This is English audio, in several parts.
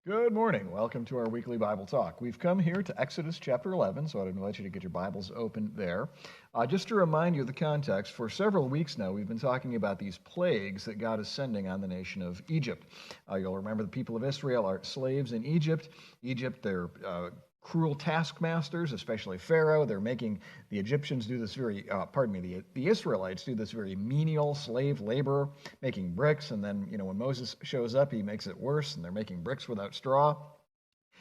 Good morning. Welcome to our weekly Bible talk. We've come here to Exodus chapter 11, so I'd invite you to get your Bibles open there. Just to remind you of the context, for several weeks now, we've been talking about these plagues that God is sending on the nation of Egypt. You'll remember the people of Israel are slaves in Egypt. They're cruel taskmasters, especially Pharaoh. They're making the Egyptians do this the Israelites do this very menial slave labor, making bricks. And then, when Moses shows up, he makes it worse, and they're making bricks without straw.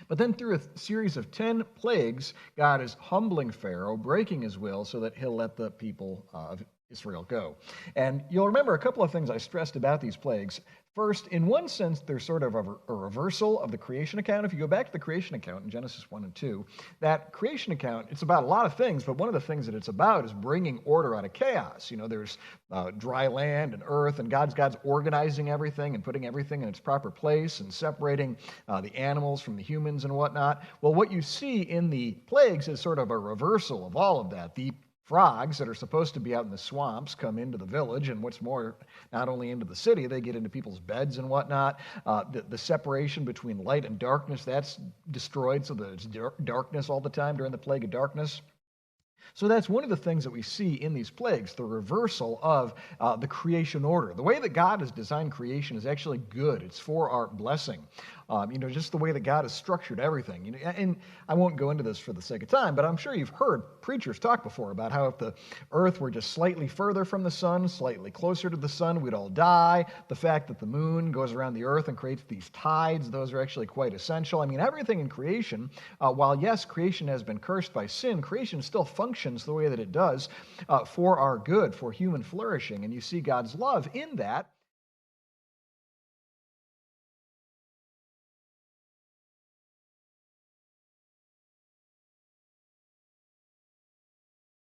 But then through a series of 10 plagues, God is humbling Pharaoh, breaking his will so that he'll let the people of Israel go. And you'll remember a couple of things I stressed about these plagues. First, in one sense, they're sort of a reversal of the creation account. If you go back to the creation account in Genesis 1 and 2, that creation account, it's about a lot of things, but one of the things that it's about is bringing order out of chaos. There's dry land and earth, and God's organizing everything and putting everything in its proper place and separating the animals from the humans and whatnot. Well, what you see in the plagues is sort of a reversal of all of that. The frogs that are supposed to be out in the swamps come into the village, and what's more, not only into the city, they get into people's beds and whatnot. The separation between light and darkness, that's destroyed, so that it's darkness all the time during the plague of darkness. So that's one of the things that we see in these plagues, the reversal of the creation order. The way that God has designed creation is actually good. It's for our blessing. Just the way that God has structured everything. And I won't go into this for the sake of time, but I'm sure you've heard preachers talk before about how if the earth were just slightly further from the sun, slightly closer to the sun, we'd all die. The fact that the moon goes around the earth and creates these tides, those are actually quite essential. I mean, everything in creation, while yes, creation has been cursed by sin, creation still functions the way that it does for our good, for human flourishing. And you see God's love in that.